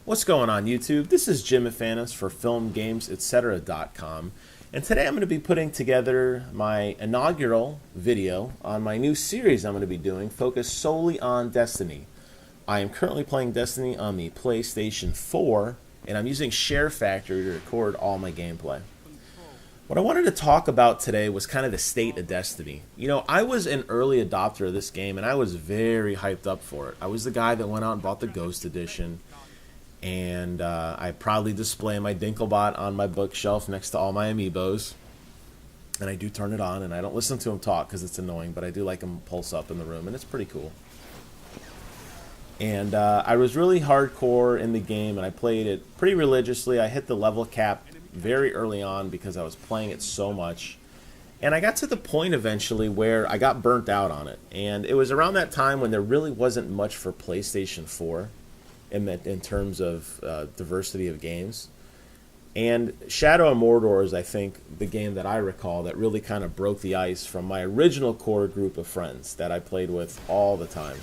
What's going on YouTube? This is Jim Afanis for FilmGamesEtc.com, and today I'm going to be putting together my inaugural video on my new series I'm going to be doing focused solely on Destiny. I am currently playing Destiny on the PlayStation 4, and I'm using Share Factory to record all my gameplay. What I wanted to talk about today was kind of the state of Destiny. You know, I was an early adopter of this game, and I was very hyped up for it. I was the guy that went out and bought the Ghost Edition, and I proudly display my Dinklebot on my bookshelf next to all my amiibos. And I do turn it on, and I don't listen to him talk because it's annoying, but I do like him pulse up in the room, and it's pretty cool. And I was really hardcore in the game, and I played it pretty religiously. I hit the level cap very early on because I was playing it so much. And I got to the point eventually where I got burnt out on it. And it was around that time when there really wasn't much for PlayStation 4 in terms of diversity of games. And Shadow of Mordor is, I think, the game that I recall that really kind of broke the ice from my original core group of friends that I played with all the time.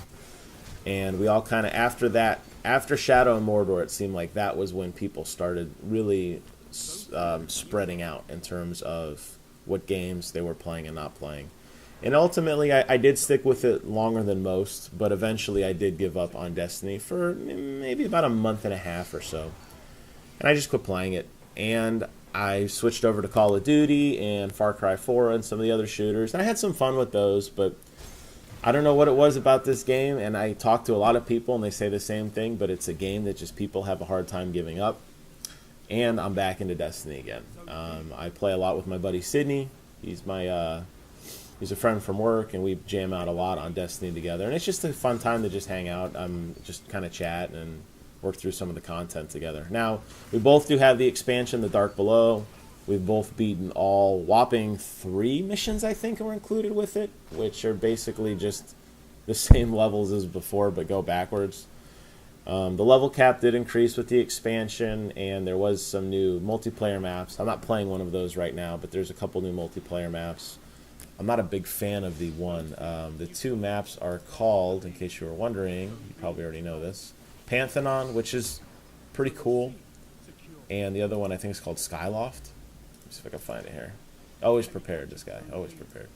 And we all kind of, after Shadow of Mordor, it seemed like that was when people started really spreading out in terms of what games they were playing and not playing. And ultimately, I did stick with it longer than most, but eventually I did give up on Destiny for maybe about a month and a half or so. And I just quit playing it. And I switched over to Call of Duty and Far Cry 4 and some of the other shooters. And I had some fun with those, but I don't know what it was about this game. And I talked to a lot of people, and they say the same thing, but it's a game that just people have a hard time giving up. And I'm back into Destiny again. I play a lot with my buddy Sydney. He's a friend from work, and we jam out a lot on Destiny together. And it's just a fun time to just hang out, just kind of chat and work through some of the content together. Now, we both do have the expansion, The Dark Below. We've both beaten all whopping 3 missions, I think, are included with it, which are basically just the same levels as before, but go backwards. The level cap did increase with the expansion, and there was some new multiplayer maps. I'm not playing one of those right now, but there's a couple new multiplayer maps. I'm not a big fan of the one. The 2 maps are called, in case you were wondering, you probably already know this, Pantheon, which is pretty cool, and the other one I think is called Skyloft. Let me see if I can find it here. Always prepared, this guy. Always prepared.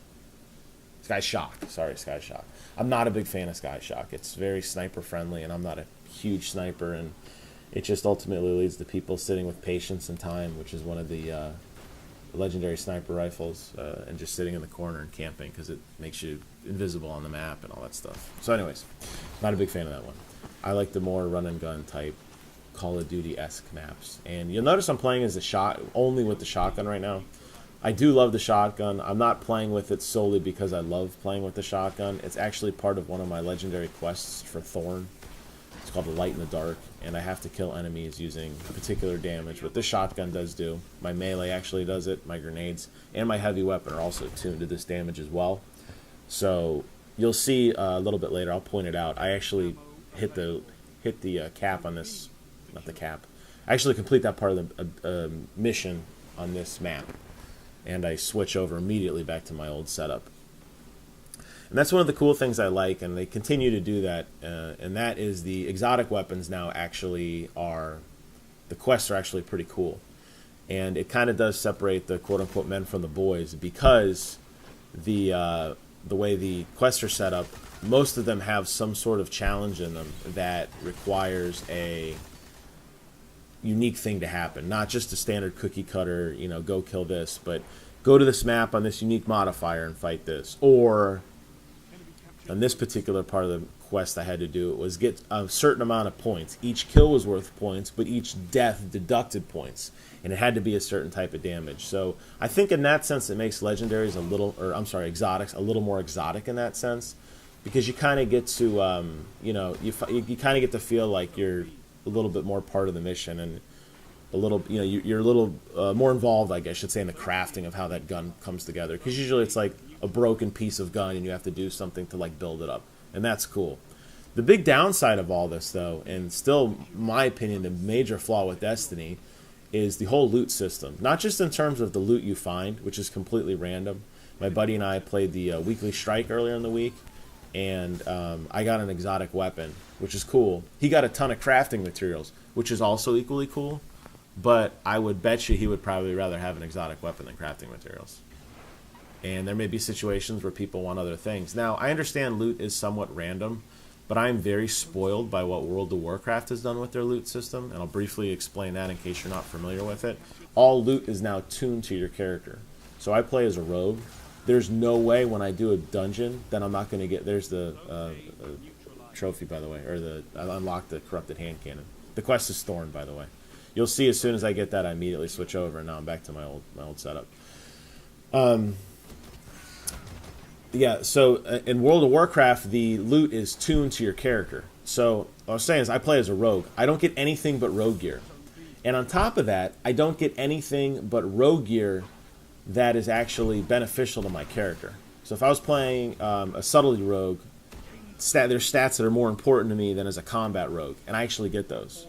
Sky Shock. Sorry, Sky Shock. I'm not a big fan of Sky Shock. It's very sniper friendly, and I'm not a huge sniper, and it just ultimately leads to people sitting with patience and time, which is one of the legendary sniper rifles, and just sitting in the corner and camping because it makes you invisible on the map and all that stuff. So anyways, not a big fan of that one. I like the more run and gun type Call of Duty-esque maps. And you'll notice I'm playing as only with the shotgun right now. I do love the shotgun. I'm not playing with it solely because I love playing with the shotgun. It's actually part of one of my legendary quests for Thorn. It's called the Light in the Dark, and I have to kill enemies using particular damage, what this shotgun does do. My melee actually does it, my grenades, and my heavy weapon are also tuned to this damage as well. So you'll see a little bit later, I'll point it out, I actually hit the cap on this, not the cap, I actually complete that part of the mission on this map, and I switch over immediately back to my old setup. And that's one of the cool things I like, and they continue to do that, and that is the exotic weapons now actually are, the quests are actually pretty cool. And it kind of does separate the quote-unquote men from the boys, because the way the quests are set up, most of them have some sort of challenge in them that requires a unique thing to happen. Not just a standard cookie cutter, you know, go kill this, but go to this map on this unique modifier and fight this. Or on this particular part of the quest I had to do, it was get a certain amount of points. Each kill was worth points, but each death deducted points, and it had to be a certain type of damage. So I think in that sense it makes legendaries exotics a little more exotic in that sense, because you kind of get to, you know, you kind of get to feel like you're a little bit more part of the mission, and a little, you know, you're a little more involved, I guess I should say, in the crafting of how that gun comes together. Because usually it's like a broken piece of gun, and you have to do something to like build it up, and that's cool. The big downside of all this, though, and still, in my opinion, the major flaw with Destiny, is the whole loot system. Not just in terms of the loot you find, which is completely random. My buddy and I played the weekly strike earlier in the week, and I got an exotic weapon, which is cool. He got a ton of crafting materials, which is also equally cool, but I would bet you he would probably rather have an exotic weapon than crafting materials. And there may be situations where people want other things. Now, I understand loot is somewhat random, but I'm very spoiled by what World of Warcraft has done with their loot system, and I'll briefly explain that in case you're not familiar with it. All loot is now tuned to your character. So I play as a rogue. There's no way when I do a dungeon that I'm not going to get... There's the trophy, by the way, or I unlocked the corrupted hand cannon. The quest is Thorn, by the way. You'll see as soon as I get that, I immediately switch over, and now I'm back to my old setup. Yeah, so in World of Warcraft, the loot is tuned to your character. So what I was saying is I play as a rogue. I don't get anything but rogue gear. And on top of that, I don't get anything but rogue gear that is actually beneficial to my character. So if I was playing a subtlety rogue, there's stats that are more important to me than as a combat rogue, and I actually get those.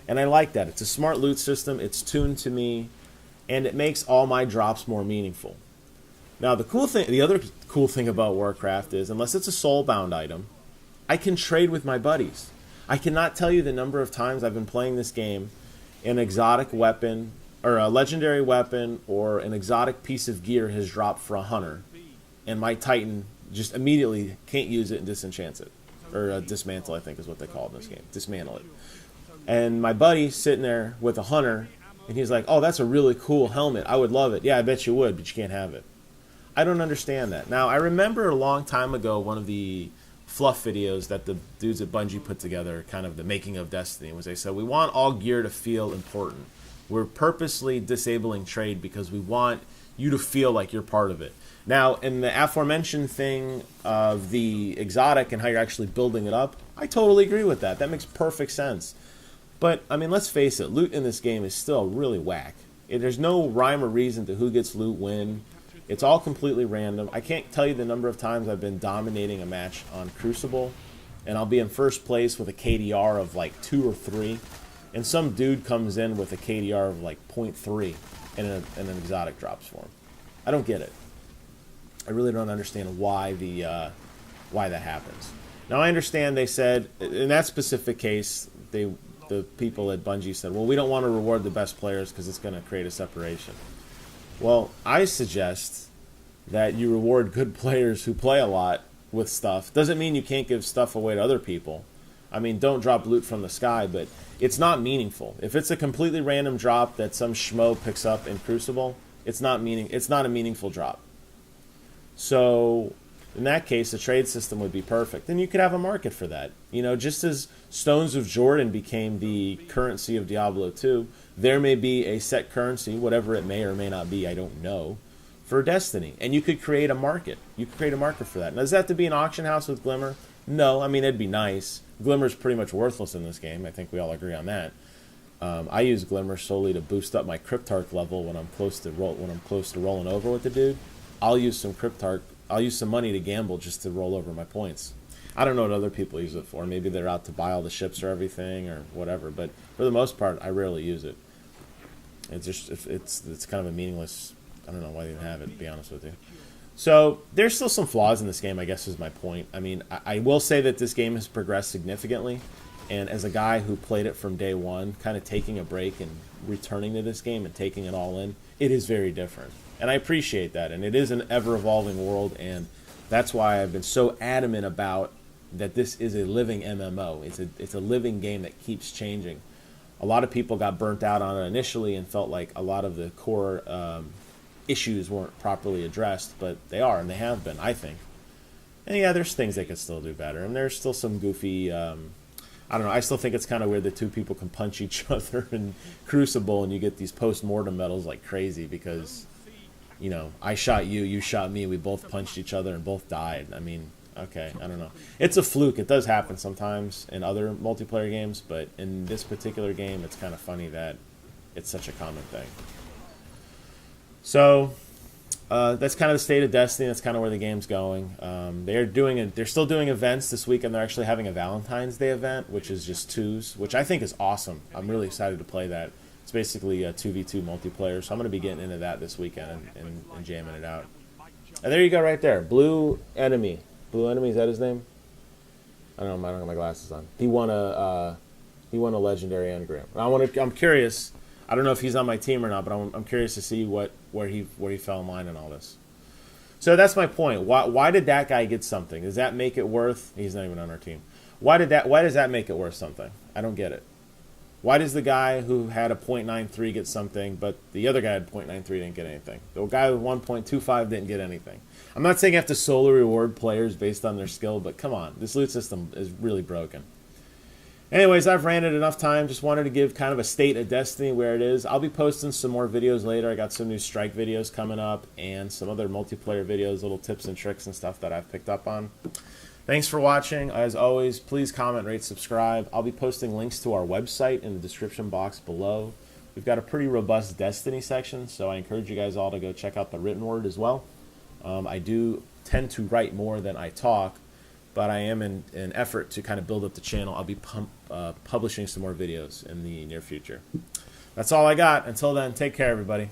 And I like that. It's a smart loot system, it's tuned to me, and it makes all my drops more meaningful. Now, the other cool thing about Warcraft is, unless it's a soul-bound item, I can trade with my buddies. I cannot tell you the number of times I've been playing this game, an exotic weapon, or a legendary weapon, or an exotic piece of gear has dropped for a hunter, and my Titan just immediately can't use it and disenchants it. Or dismantle, I think is what they call it in this game. Dismantle it. And my buddy's sitting there with a hunter, and he's like, oh, that's a really cool helmet. I would love it. Yeah, I bet you would, but you can't have it. I don't understand that. Now, I remember a long time ago one of the fluff videos that the dudes at Bungie put together, kind of the making of Destiny, was they said, we want all gear to feel important. We're purposely disabling trade because we want you to feel like you're part of it. Now, in the aforementioned thing of the exotic and how you're actually building it up, I totally agree with that. That makes perfect sense. But, I mean, let's face it, loot in this game is still really whack. There's no rhyme or reason to who gets loot when. It's all completely random. I can't tell you the number of times I've been dominating a match on Crucible, and I'll be in first place with a KDR of like 2 or 3, and some dude comes in with a KDR of like 0.3, and an exotic drops for him. I don't get it. I really don't understand why why that happens. Now, I understand they said, in that specific case, the people at Bungie said, well, we don't want to reward the best players because it's going to create a separation. Well, I suggest that you reward good players who play a lot with stuff. Doesn't mean you can't give stuff away to other people. I mean, don't drop loot from the sky, but it's not meaningful. If it's a completely random drop that some schmo picks up in Crucible, it's not a meaningful drop. So, in that case, a trade system would be perfect. And you could have a market for that. You know, just as Stones of Jordan became the currency of Diablo 2, there may be a set currency, whatever it may or may not be, I don't know, for Destiny. And you could create a market. You could create a market for that. Now, does that have to be an auction house with Glimmer? No, I mean, it'd be nice. Glimmer's pretty much worthless in this game. I think we all agree on that. I use Glimmer solely to boost up my Cryptarch level when I'm close to rolling over with the dude. I'll use some Cryptarch. I'll use some money to gamble just to roll over my points. I don't know what other people use it for. Maybe they're out to buy all the ships or everything or whatever. But for the most part, I rarely use it. It's kind of a meaningless. I don't know why they even have it, to be honest with you. So there's still some flaws in this game, I guess is my point. I mean, I will say that this game has progressed significantly. And as a guy who played it from day one, kind of taking a break and returning to this game and taking it all in, it is very different. And I appreciate that. And it is an ever-evolving world, and that's why I've been so adamant about that this is a living MMO. It's a living game that keeps changing. A lot of people got burnt out on it initially and felt like a lot of the core issues weren't properly addressed, but they are, and they have been, I think. And yeah, there's things they could still do better, and there's still some goofy... I don't know, I still think it's kind of weird that two people can punch each other in Crucible and you get these post-mortem medals like crazy because, you know, I shot you, you shot me, we both punched each other and both died. I mean, okay, I don't know. It's a fluke. It does happen sometimes in other multiplayer games, but in this particular game, it's kind of funny that it's such a common thing. So... that's kind of the state of Destiny. That's kind of where the game's going. They're still doing events this week, and they're actually having a Valentine's Day event, which is just 2s, which I think is awesome. I'm really excited to play that. It's basically a 2v2 multiplayer, so I'm going to be getting into that this weekend and jamming it out. And there you go right there. Blue enemy. Blue Enemy, is that his name? I don't know. I don't have my glasses on. He won a legendary engram. I'm curious. I don't know if he's on my team or not, but I'm curious to see where he fell in line in all this. So that's my point. Why did that guy get something? Does that make it worth? He's not even on our team. Why does that make it worth something? I don't get it. Why does the guy who had a .93 get something, but the other guy had .93 didn't get anything? The guy with 1.25 didn't get anything. I'm not saying you have to solely reward players based on their skill, but come on, this loot system is really broken. Anyways, I've ranted enough time. Just wanted to give kind of a state of Destiny where it is. I'll be posting some more videos later. I got some new strike videos coming up and some other multiplayer videos, little tips and tricks and stuff that I've picked up on. Thanks for watching. As always, please comment, rate, subscribe. I'll be posting links to our website in the description box below. We've got a pretty robust Destiny section, so I encourage you guys all to go check out the written word as well. I do tend to write more than I talk, but I am in an effort to kind of build up the channel. I'll be publishing some more videos in the near future. That's all I got. Until then, take care, everybody.